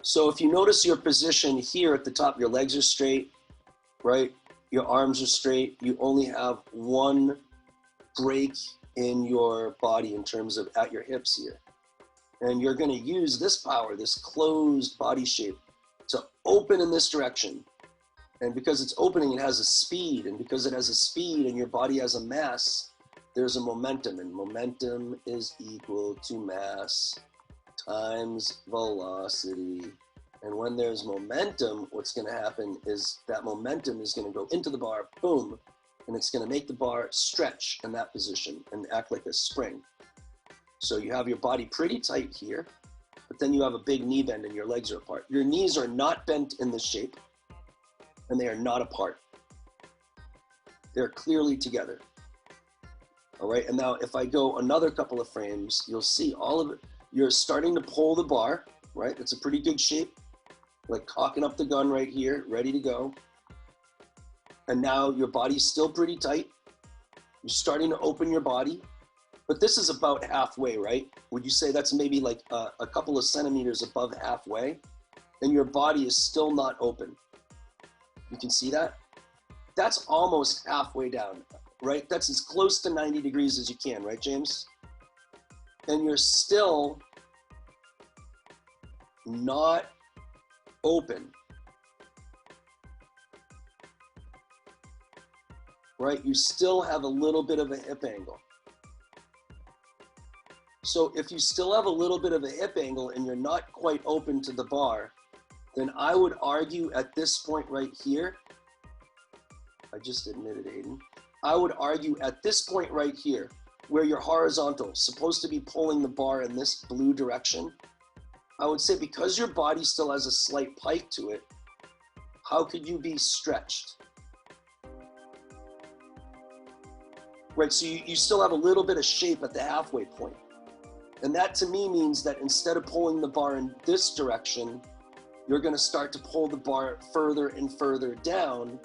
So if you notice your position here at the top, your legs are straight, right? Your arms are straight. You only have one break in your body in terms of at your hips here. And you're going to use this power, this closed body shape, to open in this direction. And because it's opening, it has a speed. And because it has a speed and your body has a mass, there's a momentum. And momentum is equal to mass times velocity. And when there's momentum, what's going to happen is that momentum is going to go into the bar, boom, and it's going to make the bar stretch in that position and act like a spring. So you have your body pretty tight here, but then you have a big knee bend and your legs are apart. Your knees are not bent in this shape, and they are not apart. They're clearly together. All right, and now if I go another couple of frames, you'll see all of it. You're starting to pull the bar, right? It's a pretty good shape, like cocking up the gun right here, ready to go. And now your body's still pretty tight. You're starting to open your body, but this is about halfway, right? Would you say that's maybe like a couple of centimeters above halfway? And your body is still not open. You can see that? That's almost halfway down, right? That's as close to 90 degrees as you can, right, James? And you're still not open, right? You still have a little bit of a hip angle. So if you still have a little bit of a hip angle and you're not quite open to the bar, then I would argue at this point right here, I just admitted Aiden, I would argue at this point right here, where you're horizontal, supposed to be pulling the bar in this blue direction, I would say because your body still has a slight pike to it, how could you be stretched? Right, so you still have a little bit of shape at the halfway point. And that to me means that instead of pulling the bar in this direction, you're gonna start to pull the bar further and further down,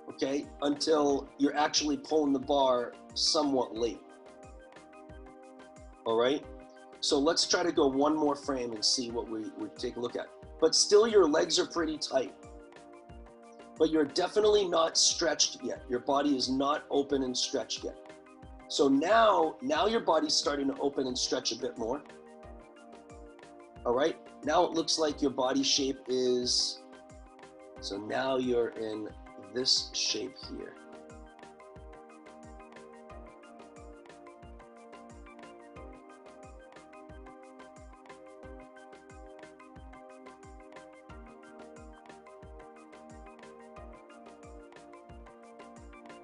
okay, until you're actually pulling the bar somewhat late. All right, so let's try to go one more frame and see what we take a look at. But still your legs are pretty tight, but you're definitely not stretched yet. Your body is not open and stretched yet. So now your body's starting to open and stretch a bit more. All right, now it looks like your body shape is, so now you're in this shape here.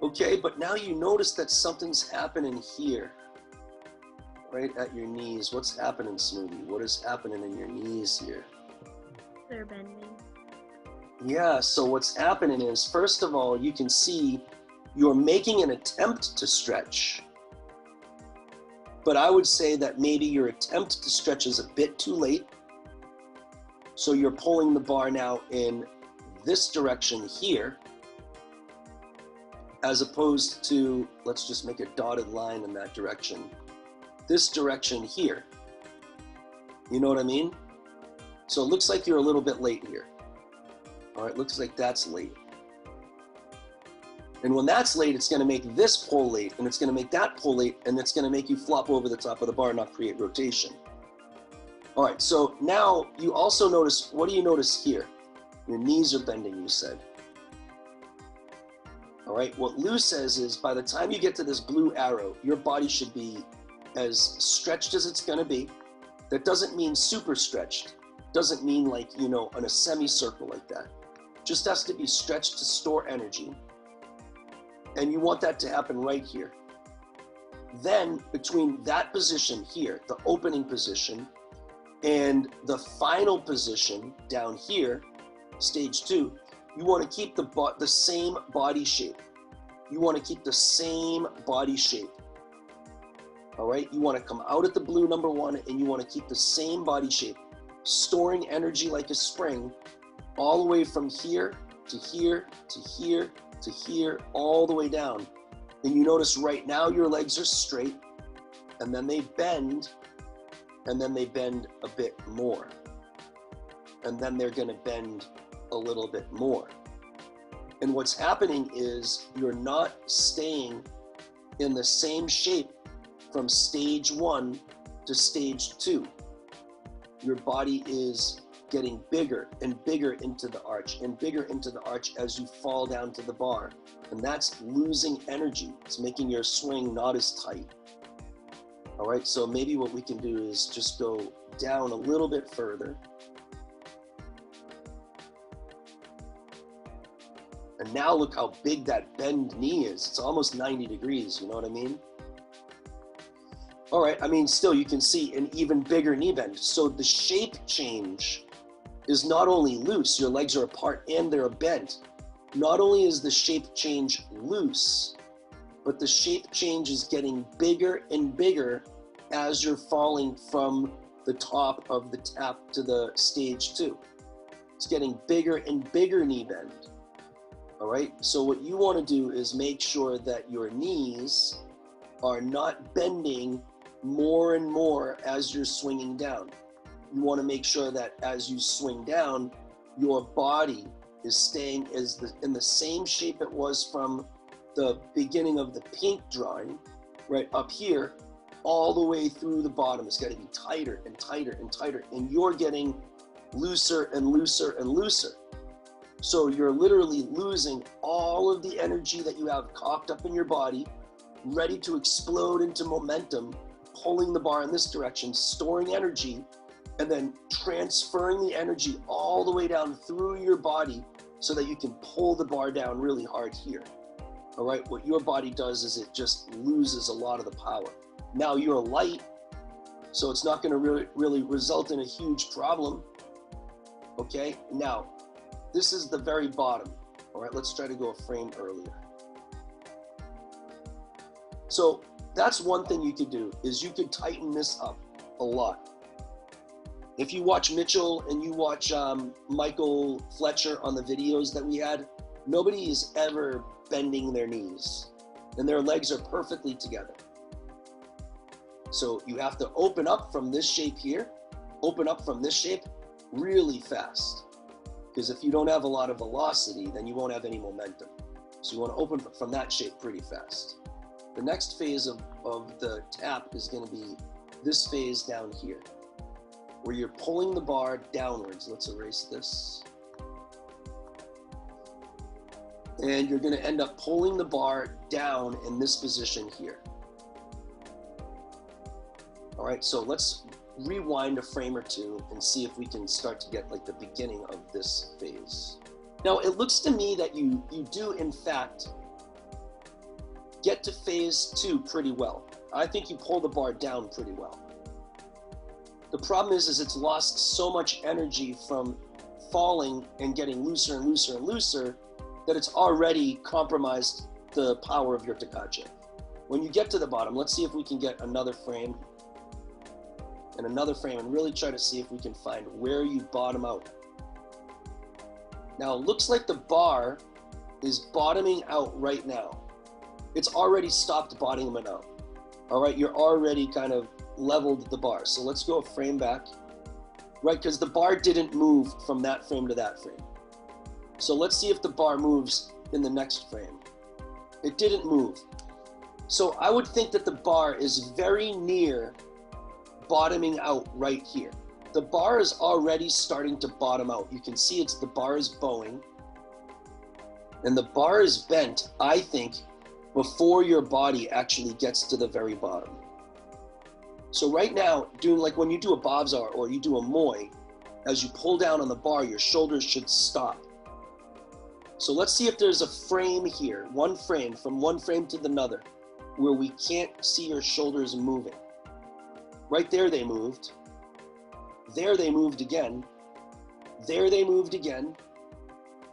Okay, but now you notice that something's happening here, right at your knees. What's happening, Smoothy? What is happening in your knees here? They're bending. Yeah, so what's happening is, first of all, you can see you're making an attempt to stretch. But I would say that maybe your attempt to stretch is a bit too late. So you're pulling the bar now in this direction here, as opposed to, let's just make a dotted line in that direction, this direction here. You know what I mean? So it looks like you're a little bit late here. All right, looks like that's late. And when that's late, it's gonna make this pull late, and it's gonna make that pull late, and it's gonna make you flop over the top of the bar and not create rotation. All right, so now you also notice, what do you notice here? Your knees are bending, you said. All right, what Lou says is by the time you get to this blue arrow, your body should be as stretched as it's gonna be. That doesn't mean super stretched. Doesn't mean like, you know, in a semicircle like that. Just has to be stretched to store energy. And you want that to happen right here. Then between that position here, the opening position, and the final position down here, stage 2, you want to keep the same body shape. You want to keep the same body shape. All right, you want to come out at the blue number 1 and you want to keep the same body shape, storing energy like a spring all the way from here to here to here to here, all the way down. And you notice right now your legs are straight, and then they bend, and then they bend a bit more. and then they're going to bend a little bit more. And what's happening is you're not staying in the same shape from stage 1 to stage 2. Your body is getting bigger and bigger into the arch and bigger into the arch as you fall down to the bar. And that's losing energy. It's making your swing not as tight. All right, so maybe what we can do is just go down a little bit further. And now look how big that bend knee is. It's almost 90 degrees, you know what I mean? All right, I mean, still you can see an even bigger knee bend. So the shape change is not only loose, your legs are apart and they're bent. Not only is the shape change loose, but the shape change is getting bigger and bigger as you're falling from the top of the tap to the stage 2. It's getting bigger and bigger knee bend. All right, so what you want to do is make sure that your knees are not bending more and more as you're swinging down. You want to make sure that as you swing down, your body is staying in the same shape it was from the beginning of the pink drawing, right up here, all the way through the bottom. It's got to be tighter and tighter and tighter, and you're getting looser and looser and looser. So you're literally losing all of the energy that you have cocked up in your body, ready to explode into momentum, pulling the bar in this direction, storing energy, and then transferring the energy all the way down through your body so that you can pull the bar down really hard here. All right, what your body does is it just loses a lot of the power. Now you're light, so it's not going to really result in a huge problem. Okay, now this is the very bottom. All right, let's try to go a frame earlier. So that's one thing you could do, is you could tighten this up a lot. If you watch Mitchell and you watch Michael Fletcher on the videos that we had, nobody is ever bending their knees and their legs are perfectly together. So you have to open up from this shape here, open up from this shape really fast. Because if you don't have a lot of velocity, then you won't have any momentum. So you want to open from that shape pretty fast. The next phase of the tap is going to be this phase down here, where you're pulling the bar downwards. Let's erase this. And you're going to end up pulling the bar down in this position here. All right, so let's rewind a frame or two and see if we can start to get like the beginning of this phase. Now, it looks to me that you do, in fact, get to phase 2 pretty well. I think you pull the bar down pretty well. The problem is it's lost so much energy from falling and getting looser and looser and looser that it's already compromised the power of your Tkachev. When you get to the bottom, let's see if we can get another frame and another frame and really try to see if we can find where you bottom out. Now, it looks like the bar is bottoming out right now. It's already stopped bottoming out. All right, you're already kind of leveled the bar. So let's go a frame back, right? Because the bar didn't move from that frame to that frame. So let's see if the bar moves in the next frame. It didn't move. So I would think that the bar is very near bottoming out right here. The bar is already starting to bottom out. You can see the bar is bowing and the bar is bent, I think, before your body actually gets to the very bottom. So right now, doing like when you do a bobsar or you do a moi, as you pull down on the bar, your shoulders should stop. So let's see if there's a frame here, one frame, from one frame to another, where we can't see your shoulders moving. Right there they moved. There they moved again. There they moved again.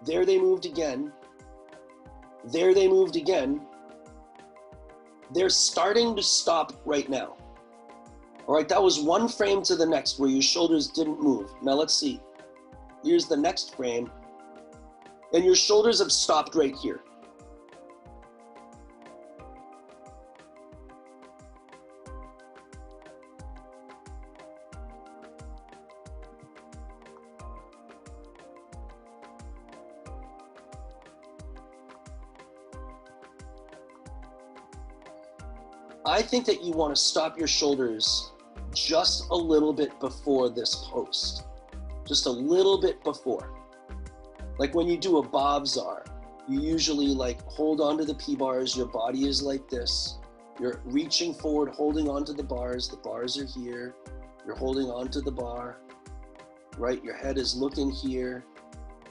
There they moved again. There they moved again. They're starting to stop right now. All right, that was one frame to the next where your shoulders didn't move. Now let's see. Here's the next frame. And your shoulders have stopped right here. I think that you want to stop your shoulders just a little bit before this post. Just a little bit before. Like when you do a F.G.L, you usually like hold onto the P-bars, your body is like this. You're reaching forward, holding onto the bars are here. You're holding onto the bar, right? Your head is looking here.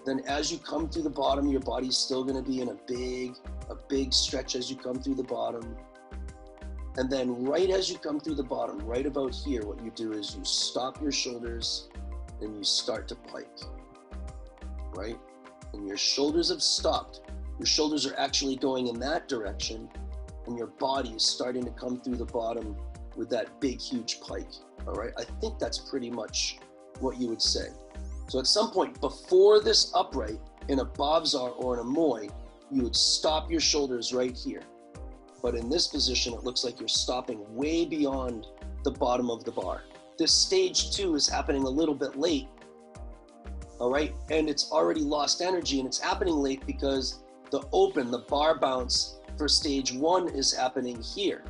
Then as you come through the bottom, your body's still gonna be in a big stretch as you come through the bottom. And then right as you come through the bottom, right about here, what you do is you stop your shoulders and you start to pike, right? And your shoulders have stopped. Your shoulders are actually going in that direction and your body is starting to come through the bottom with that big, huge pike, all right? I think that's pretty much what you would say. So at some point before this upright, in a F.G.L or in a Muay, you would stop your shoulders right here. But in this position, it looks like you're stopping way beyond the bottom of the bar. This stage 2 is happening a little bit late, all right? And it's already lost energy, and it's happening late because the bar bounce for stage 1 is happening here.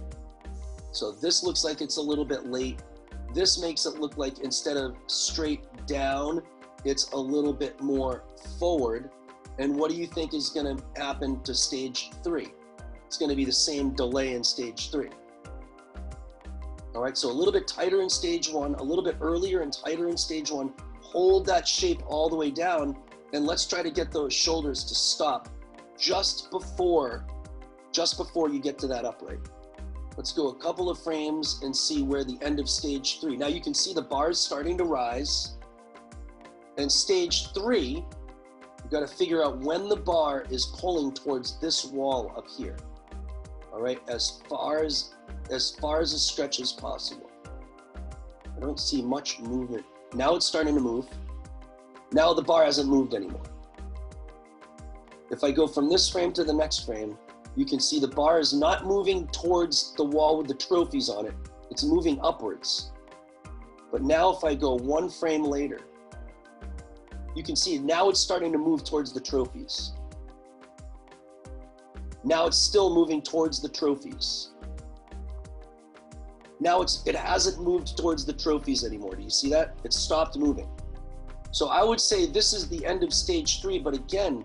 So this looks like it's a little bit late. This makes it look like instead of straight down, it's a little bit more forward. And what do you think is gonna happen to stage 3? It's gonna be the same delay in stage 3. All right, so a little bit tighter in stage 1, a little bit earlier and tighter in stage 1. Hold that shape all the way down, and let's try to get those shoulders to stop just before you get to that upright. Let's go a couple of frames and see where the end of stage 3. Now you can see the bars starting to rise. And stage 3, you've got to figure out when the bar is pulling towards this wall up here. All right, as far as a stretch as possible. I don't see much movement. Now it's starting to move. Now the bar hasn't moved anymore. If I go from this frame to the next frame, you can see the bar is not moving towards the wall with the trophies on it. It's moving upwards. But now if I go one frame later, you can see now it's starting to move towards the trophies. Now it's still moving towards the trophies. Now it hasn't moved towards the trophies anymore. Do you see that? It stopped moving. So I would say this is the end of stage 3, but again,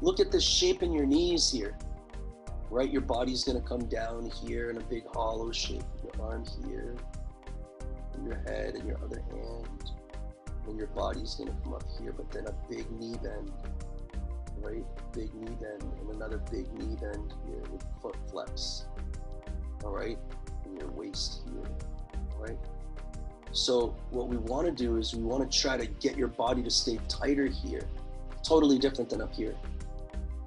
look at the shape in your knees here, right? Your body's gonna come down here in a big hollow shape. Your arm here, and your head and your other hand, and your body's gonna come up here, but then a big knee bend, right? Big knee bend, and another big knee bend here with foot flex, all right? And your waist here, all right? So what we wanna do is we wanna try to get your body to stay tighter here, totally different than up here.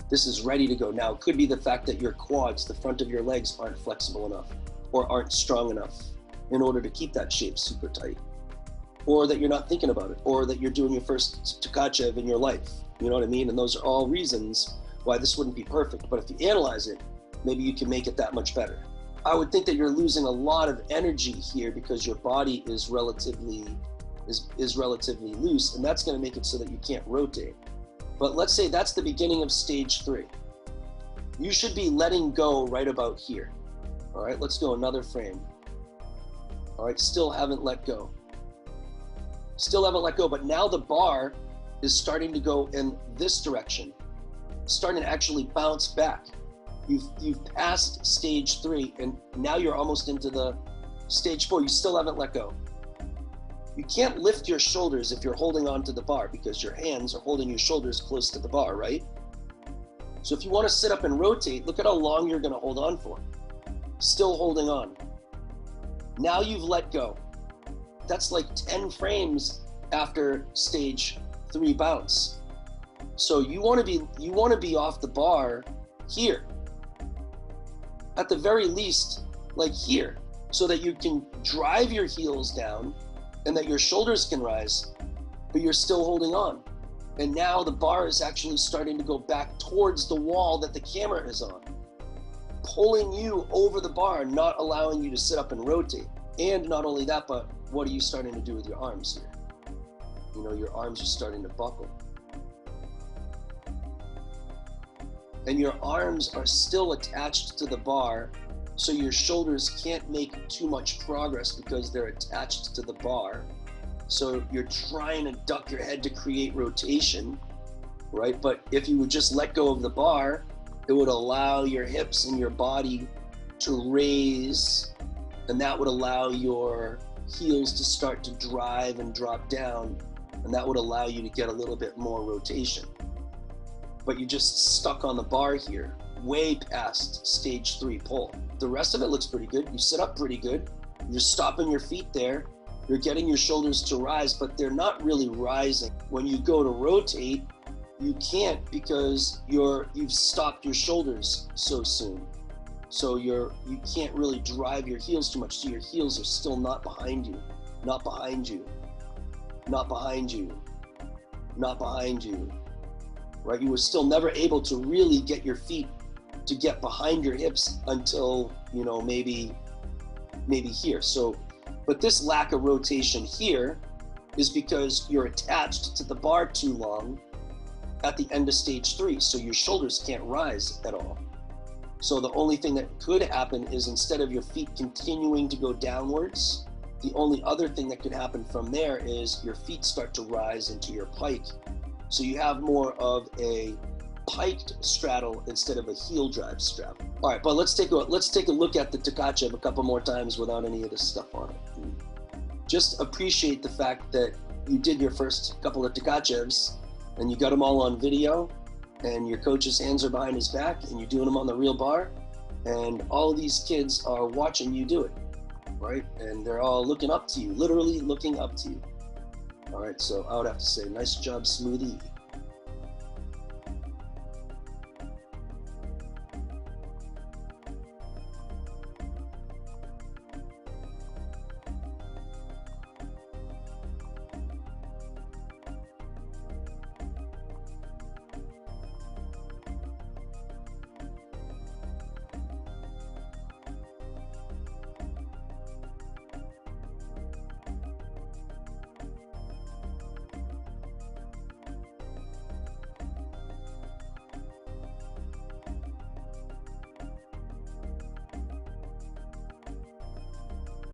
This is ready to go. Now, it could be the fact that your quads, the front of your legs, aren't flexible enough or aren't strong enough in order to keep that shape super tight, or that you're not thinking about it, or that you're doing your first Tkachev in your life. You know what I mean? And those are all reasons why this wouldn't be perfect. But if you analyze it, maybe you can make it that much better. I would think that you're losing a lot of energy here because your body is relatively loose, and that's going to make it so that you can't rotate. But let's say that's the beginning of stage 3. You should be letting go right about here. All right, let's go another frame. All right, still haven't let go. Still haven't let go, but now the bar is starting to go in this direction, starting to actually bounce back. You've passed stage 3, and now you're almost into the stage 4. You still haven't let go. You can't lift your shoulders if you're holding on to the bar because your hands are holding your shoulders close to the bar, right? So if you want to sit up and rotate, look at how long you're going to hold on for. Still holding on. Now you've let go. That's like 10 frames after stage 3 bounce. So you want to be off the bar here. At the very least, like here, so that you can drive your heels down and that your shoulders can rise, but you're still holding on. And now the bar is actually starting to go back towards the wall that the camera is on, pulling you over the bar, not allowing you to sit up and rotate. And not only that, but what are you starting to do with your arms here? You know, your arms are starting to buckle. And your arms are still attached to the bar, So your shoulders can't make too much progress because they're attached to the bar. So you're trying to duck your head to create rotation, right? But if you would just let go of the bar, it would allow your hips and your body to raise, and that would allow your heels to start to drive and drop down, and that would allow you to get a little bit more rotation. But you're just stuck on the bar here, way past stage 3 pull. The rest of it looks pretty good. You sit up pretty good. You're stopping your feet there. You're getting your shoulders to rise, but they're not really rising. When you go to rotate, you can't because you've stopped your shoulders so soon. So you can't really drive your heels too much. So your heels are still not behind you, not behind you, not behind you, not behind you, right? You were still never able to really get your feet to get behind your hips until, you know, maybe here. So, but this lack of rotation here is because you're attached to the bar too long at the end of stage 3. So your shoulders can't rise at all. So the only thing that could happen is instead of your feet continuing to go downwards, the only other thing that could happen from there is your feet start to rise into your pike. So you have more of a piked straddle instead of a heel drive straddle. All right, but let's take a look at the Tkachev a couple more times without any of this stuff on it. Just appreciate the fact that you did your first couple of Tkachevs and you got them all on video, and your coach's hands are behind his back, and you're doing them on the real bar, and all these kids are watching you do it, right? And they're all looking up to you, literally looking up to you. All right, so I would have to say, nice job, Smoothy.